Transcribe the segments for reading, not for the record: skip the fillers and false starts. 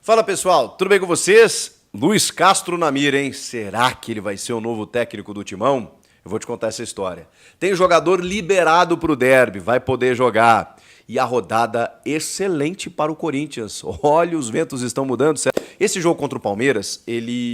Fala pessoal, tudo bem com vocês? Luiz Castro na mira, hein? Será que ele vai ser o novo técnico do Timão? Eu vou te contar essa história. Tem jogador liberado para o derby, vai poder jogar. E a rodada excelente para o Corinthians. Olha, os ventos estão mudando. Esse jogo contra o Palmeiras,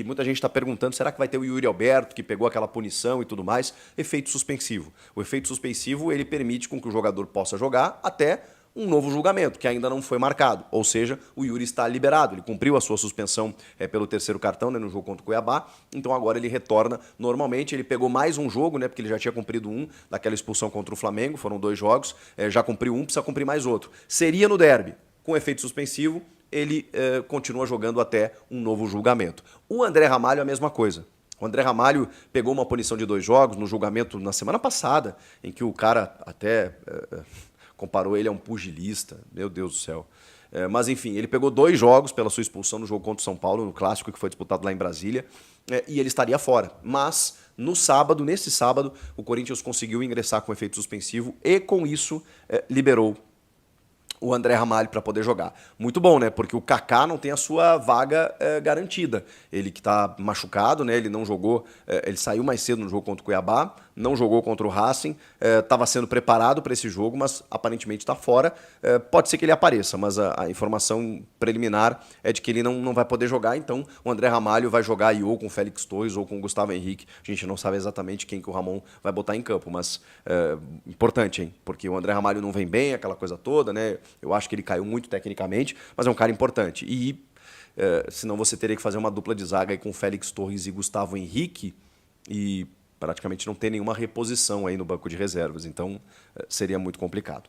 muita gente está perguntando, será que vai ter o Yuri Alberto, que pegou aquela punição e tudo mais? Efeito suspensivo. O efeito suspensivo, ele permite com que o jogador possa jogar até um novo julgamento, que ainda não foi marcado. Ou seja, o Yuri está liberado, ele cumpriu a sua suspensão pelo terceiro cartão, no jogo contra o Cuiabá, então agora ele retorna normalmente. Ele pegou mais um jogo, porque ele já tinha cumprido um daquela expulsão contra o Flamengo, foram 2 jogos, já cumpriu um, precisa cumprir mais outro. Seria no derby, com efeito suspensivo, ele continua jogando até um novo julgamento. O André Ramalho é a mesma coisa. O André Ramalho pegou uma punição de 2 jogos no julgamento na semana passada, em que o cara até comparou ele a um pugilista, meu Deus do céu. Mas enfim, ele pegou 2 jogos pela sua expulsão no jogo contra o São Paulo, no clássico que foi disputado lá em Brasília, e ele estaria fora. Mas nesse sábado, o Corinthians conseguiu ingressar com efeito suspensivo e com isso liberou o André Ramalho para poder jogar. Muito bom, né? Porque o Kaká não tem a sua vaga garantida. Ele que está machucado, né? Ele não jogou, ele saiu mais cedo no jogo contra o Cuiabá, não jogou contra o Racing, estava sendo preparado para esse jogo, mas aparentemente está fora. Pode ser que ele apareça, mas a informação preliminar é de que ele não vai poder jogar, então o André Ramalho vai jogar aí ou com o Félix Torres ou com o Gustavo Henrique. A gente não sabe exatamente quem que o Ramon vai botar em campo, mas importante, hein? Porque o André Ramalho não vem bem, aquela coisa toda, né? Eu acho que ele caiu muito tecnicamente, mas é um cara importante. E senão você teria que fazer uma dupla de zaga aí com Félix Torres e Gustavo Henrique e praticamente não ter nenhuma reposição aí no banco de reservas. Então seria muito complicado.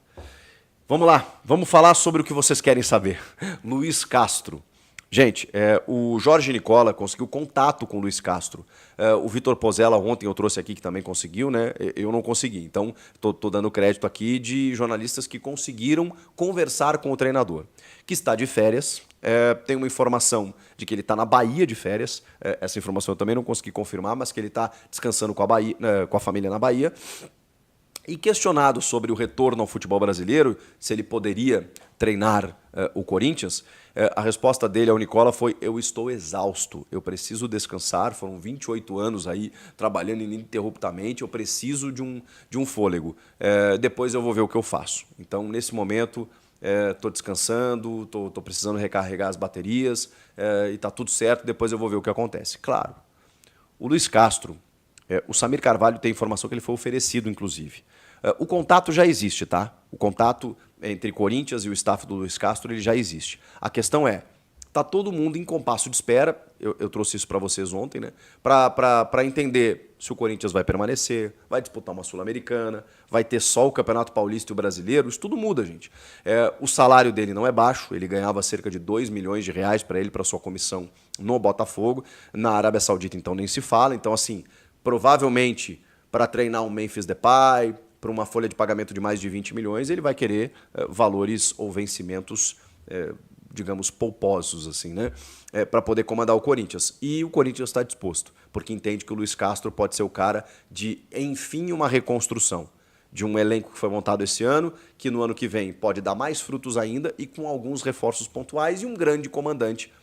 Vamos lá, vamos falar sobre o que vocês querem saber. Luiz Castro. Gente, o Jorge Nicola conseguiu contato com o Luiz Castro. O Vitor Pozella ontem eu trouxe aqui que também conseguiu, né? Eu não consegui. Então, tô dando crédito aqui de jornalistas que conseguiram conversar com o treinador, que está de férias. Tem uma informação de que ele está na Bahia de férias. Essa informação eu também não consegui confirmar, mas que ele está descansando com a família na Bahia. E questionado sobre o retorno ao futebol brasileiro, se ele poderia treinar o Corinthians, a resposta dele ao Nicola foi: eu estou exausto, eu preciso descansar, foram 28 anos aí trabalhando ininterruptamente, eu preciso de um fôlego, depois eu vou ver o que eu faço. Então, nesse momento, estou descansando, estou precisando recarregar as baterias, e está tudo certo, depois eu vou ver o que acontece. Claro, o Luiz Castro, o Samir Carvalho tem informação que ele foi oferecido, inclusive. O contato já existe, tá? O contato entre Corinthians e o staff do Luiz Castro, ele já existe. A questão tá todo mundo em compasso de espera, eu trouxe isso para vocês ontem, né? Para entender se o Corinthians vai permanecer, vai disputar uma Sul-Americana, vai ter só o Campeonato Paulista e o Brasileiro, isso tudo muda, gente. O salário dele não é baixo, ele ganhava cerca de 2 milhões de reais para ele, para sua comissão no Botafogo. Na Arábia Saudita, então, nem se fala. Então, assim, provavelmente, para treinar um Memphis Depay, para uma folha de pagamento de mais de 20 milhões, ele vai querer valores ou vencimentos, digamos, pouposos, assim, né? Para poder comandar o Corinthians. E o Corinthians está disposto, porque entende que o Luiz Castro pode ser o cara de, enfim, uma reconstrução de um elenco que foi montado esse ano, que no ano que vem pode dar mais frutos ainda e com alguns reforços pontuais e um grande comandante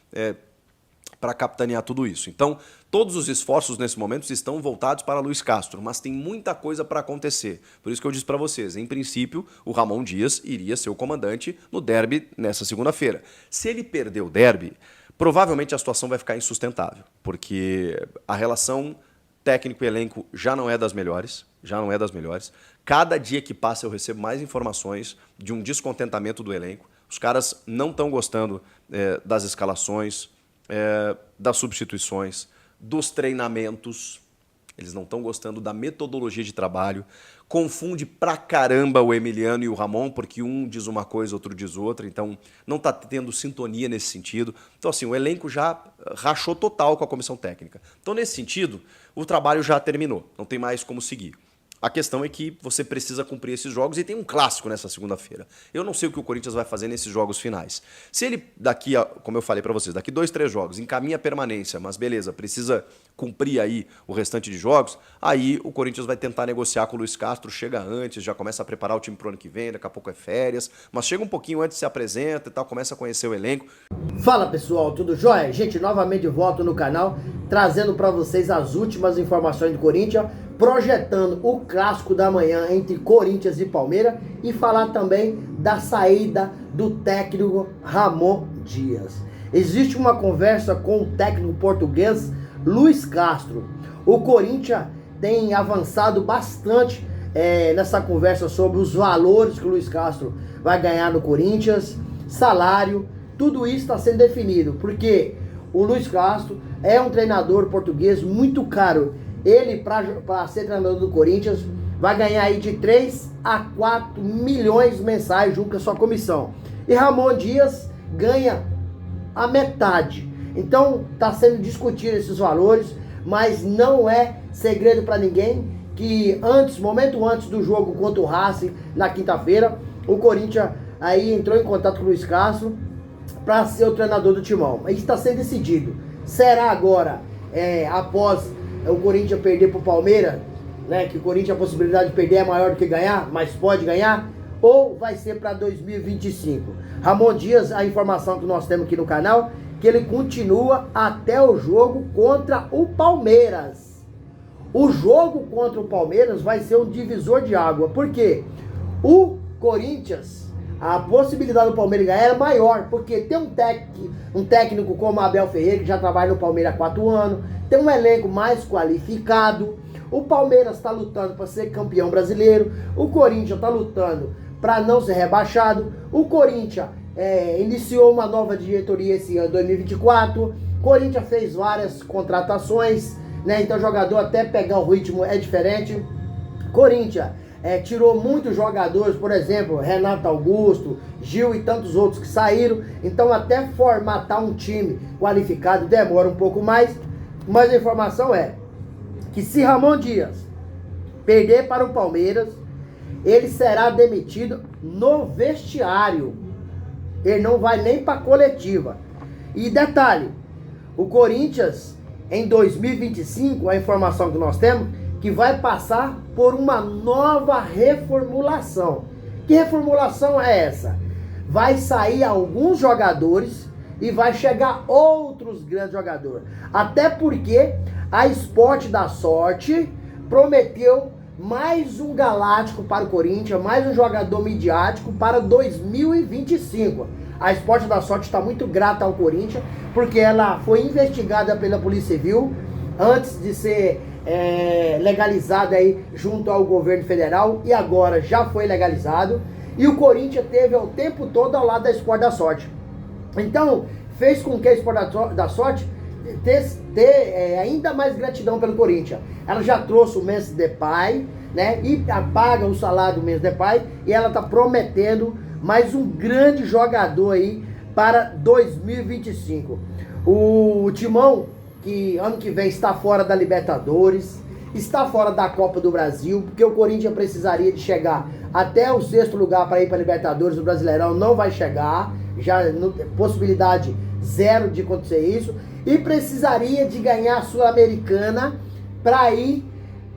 para capitanear tudo isso. Então, todos os esforços nesse momento estão voltados para Luiz Castro, mas tem muita coisa para acontecer. Por isso que eu disse para vocês, em princípio, o Ramon Dias iria ser o comandante no derby nessa segunda-feira. Se ele perder o derby, provavelmente a situação vai ficar insustentável, porque a relação técnico e elenco já não é das melhores, Cada dia que passa eu recebo mais informações de um descontentamento do elenco. Os caras não estão gostando das escalações, das substituições, dos treinamentos, eles não estão gostando da metodologia de trabalho, confunde pra caramba o Emiliano e o Ramon, porque um diz uma coisa, outro diz outra, então não está tendo sintonia nesse sentido. Então, assim, o elenco já rachou total com a comissão técnica. Então, nesse sentido, o trabalho já terminou, não tem mais como seguir. A questão é que você precisa cumprir esses jogos e tem um clássico nessa segunda-feira. Eu não sei o que o Corinthians vai fazer nesses jogos finais. Se ele daqui, como eu falei pra vocês, daqui 2, 3 jogos, encaminha a permanência, mas beleza, precisa cumprir aí o restante de jogos, aí o Corinthians vai tentar negociar com o Luis Castro, chega antes, já começa a preparar o time pro ano que vem, daqui a pouco é férias, mas chega um pouquinho antes, se apresenta e tal, começa a conhecer o elenco. Fala pessoal, tudo jóia? Gente, novamente volto no canal, trazendo pra vocês as últimas informações do Corinthians, projetando o clássico da manhã entre Corinthians e Palmeiras e falar também da saída do técnico Ramon Dias. Existe uma conversa com o técnico português Luis Castro. O Corinthians tem avançado bastante nessa conversa sobre os valores que o Luis Castro vai ganhar no Corinthians, salário, tudo isso está sendo definido, porque o Luis Castro é um treinador português muito caro. Ele, para ser treinador do Corinthians, vai ganhar aí de 3 a 4 milhões mensais junto com a sua comissão. E Ramon Dias ganha a metade. Então, está sendo discutido esses valores, mas não é segredo para ninguém que momento antes do jogo contra o Racing, na quinta-feira, o Corinthians aí entrou em contato com o Luis Castro para ser o treinador do Timão. Isso está sendo decidido. Será agora, após o Corinthians perder para o Palmeiras, né, que o Corinthians a possibilidade de perder é maior do que ganhar, mas pode ganhar, ou vai ser para 2025? Ramon Dias, a informação que nós temos aqui no canal, que ele continua até o jogo contra o Palmeiras. O jogo contra o Palmeiras vai ser um divisor de água, porque o Corinthians, a possibilidade do Palmeiras ganhar é maior, porque tem um técnico como Abel Ferreira, que já trabalha no Palmeiras há 4 anos, tem um elenco mais qualificado, o Palmeiras está lutando para ser campeão brasileiro, o Corinthians está lutando para não ser rebaixado, o Corinthians iniciou uma nova diretoria esse ano, 2024, o Corinthians fez várias contratações, né, então o jogador até pegar o ritmo é diferente, Corinthians tirou muitos jogadores, por exemplo, Renato Augusto, Gil e tantos outros que saíram. Então até formatar um time qualificado demora um pouco mais. Mas a informação é que se Ramon Dias perder para o Palmeiras, ele será demitido no vestiário. Ele não vai nem para a coletiva. E detalhe, o Corinthians em 2025, a informação que nós temos, que vai passar por uma nova reformulação. Que reformulação é essa? Vai sair alguns jogadores e vai chegar outros grandes jogadores. Até porque a Sport da Sorte prometeu mais um galáctico para o Corinthians, mais um jogador midiático para 2025. A Sport da Sorte está muito grata ao Corinthians, porque ela foi investigada pela Polícia Civil antes de ser legalizado aí junto ao governo federal, e agora já foi legalizado, e o Corinthians teve o tempo todo ao lado da Sport da Sorte. Então fez com que a Sport da Sorte ainda mais gratidão pelo Corinthians. Ela já trouxe o Memphis Depay, né, e paga o salário do Memphis Depay, e ela está prometendo mais um grande jogador aí para 2025. O Timão, que ano que vem está fora da Libertadores, está fora da Copa do Brasil, porque o Corinthians precisaria de chegar até o 6º lugar para ir para a Libertadores, o Brasileirão não vai chegar, já não, possibilidade zero de acontecer isso, e precisaria de ganhar a Sul-Americana para ir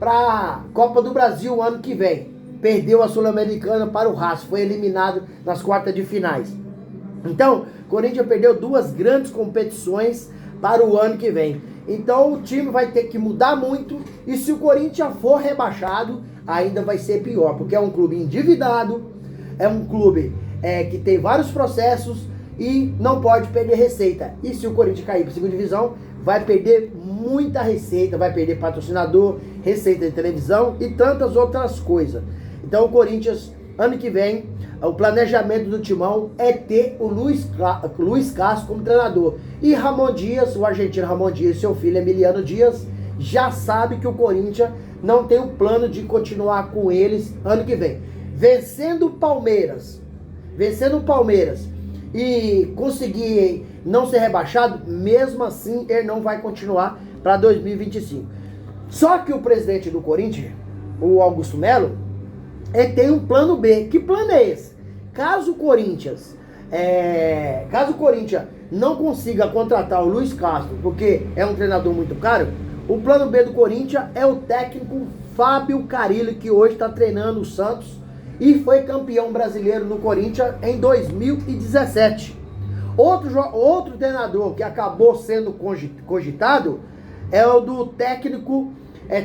para a Copa do Brasil ano que vem. Perdeu a Sul-Americana para o Racing, foi eliminado nas quartas de finais. Então, o Corinthians perdeu 2 grandes competições para o ano que vem. Então o time vai ter que mudar muito, e se o Corinthians for rebaixado, ainda vai ser pior, porque é um clube endividado, é um clube que tem vários processos e não pode perder receita. E se o Corinthians cair para a 2ª divisão, vai perder muita receita, vai perder patrocinador, receita de televisão e tantas outras coisas. Então o Corinthians, ano que vem, o planejamento do Timão é ter o Luis Castro como treinador. E Ramon Dias, o argentino Ramon Dias, seu filho Emiliano Dias, já sabe que o Corinthians não tem o plano de continuar com eles ano que vem. Vencendo o Palmeiras e conseguir não ser rebaixado, mesmo assim ele não vai continuar para 2025. Só que o presidente do Corinthians, o Augusto Melo, ele tem um plano B. Que plano é esse? Caso o Corinthians não consiga contratar o Luiz Castro, porque é um treinador muito caro, o plano B do Corinthians é o técnico Fábio Carille, que hoje está treinando o Santos e foi campeão brasileiro no Corinthians em 2017. Outro treinador que acabou sendo cogitado é o do técnico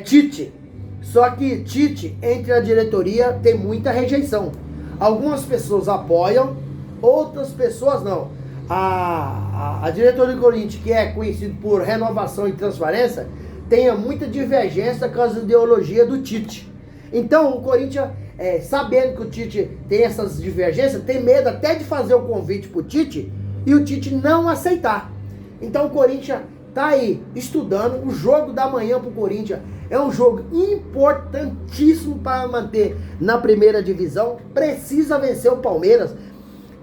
Tite. Só que Tite, entre a diretoria, tem muita rejeição. Algumas pessoas apoiam, outras pessoas não. A diretoria do Corinthians, que é conhecido por renovação e transparência, tem muita divergência com as ideologias do Tite. Então o Corinthians, sabendo que o Tite tem essas divergências, tem medo até de fazer o convite pro Tite e o Tite não aceitar. Então o Corinthians tá aí estudando. O jogo da manhã pro Corinthians é um jogo importantíssimo para manter na primeira divisão. Precisa vencer o Palmeiras.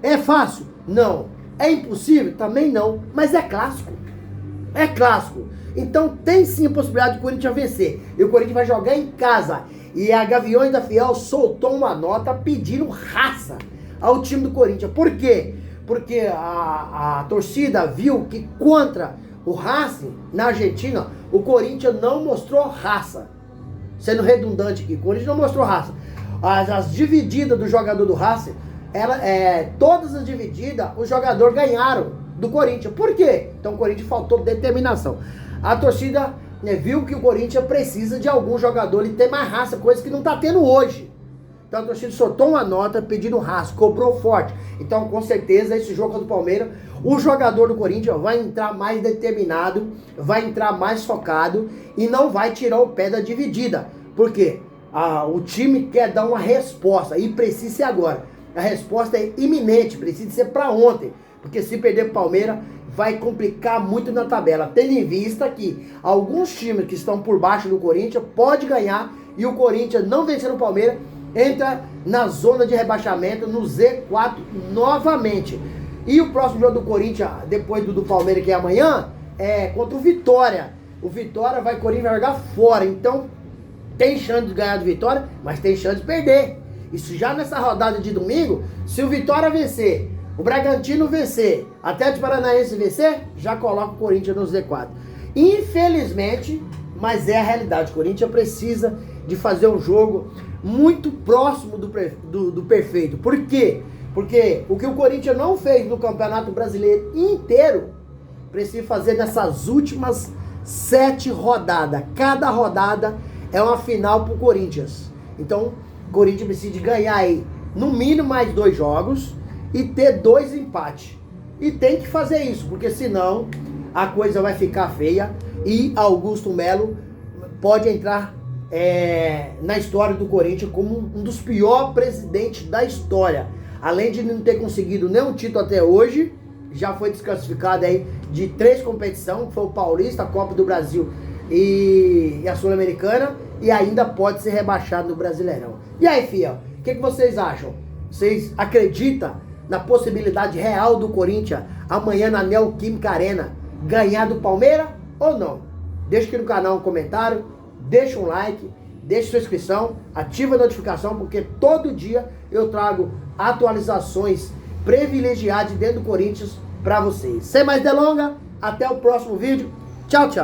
É fácil? Não. É impossível? Também não. Mas é clássico. É clássico. Então tem sim a possibilidade do Corinthians vencer. E o Corinthians vai jogar em casa. E a Gaviões da Fiel soltou uma nota pedindo raça ao time do Corinthians. Por quê? Porque a torcida viu que contra o Racing, na Argentina, o Corinthians não mostrou raça. Sendo redundante aqui, o Corinthians não mostrou raça. As divididas do jogador do Racing, todas as divididas, os jogadores ganharam do Corinthians. Por quê? Então o Corinthians faltou determinação. A torcida viu que o Corinthians precisa de algum jogador e ter mais raça, coisa que não está tendo hoje. Então a torcida soltou uma nota pedindo raça, cobrou forte. Então com certeza esse jogo contra o Palmeiras, o jogador do Corinthians vai entrar mais determinado, vai entrar mais focado e não vai tirar o pé da dividida. Por quê? O time quer dar uma resposta e precisa ser agora. A resposta é iminente, precisa ser para ontem. Porque se perder o Palmeiras, vai complicar muito na tabela. Tendo em vista que alguns times que estão por baixo do Corinthians pode ganhar e o Corinthians não vencendo o Palmeiras, entra na zona de rebaixamento, no Z4 novamente. E o próximo jogo do Corinthians, depois do Palmeiras, que é amanhã, é contra o Vitória. O Vitória o Corinthians vai jogar fora. Então, tem chance de ganhar do Vitória, mas tem chance de perder. Isso já nessa rodada de domingo, se o Vitória vencer, o Bragantino vencer, Atlético Paranaense vencer, já coloca o Corinthians no Z4. Infelizmente, mas é a realidade. O Corinthians precisa de fazer um jogo muito próximo do perfeito. Por quê? Porque o que o Corinthians não fez no Campeonato Brasileiro inteiro, precisa fazer nessas últimas 7 rodadas. Cada rodada é uma final pro Corinthians. Então, o Corinthians precisa de ganhar aí, no mínimo, mais 2 jogos e ter 2 empates. E tem que fazer isso, porque senão a coisa vai ficar feia e Augusto Melo pode entrar na história do Corinthians como um dos piores presidentes da história. Além de não ter conseguido nenhum título até hoje, já foi desclassificado aí de 3 competições, que foi o Paulista, a Copa do Brasil e a Sul-Americana, e ainda pode ser rebaixado no Brasileirão. E aí, fiel, o que vocês acham? Vocês acreditam na possibilidade real do Corinthians amanhã na Neoquímica Arena ganhar do Palmeiras ou não? Deixa aqui no canal um comentário, deixa um like, deixa sua inscrição, ativa a notificação, porque todo dia eu trago atualizações privilegiadas dentro do Corinthians para vocês. Sem mais delongas, até o próximo vídeo. Tchau, tchau.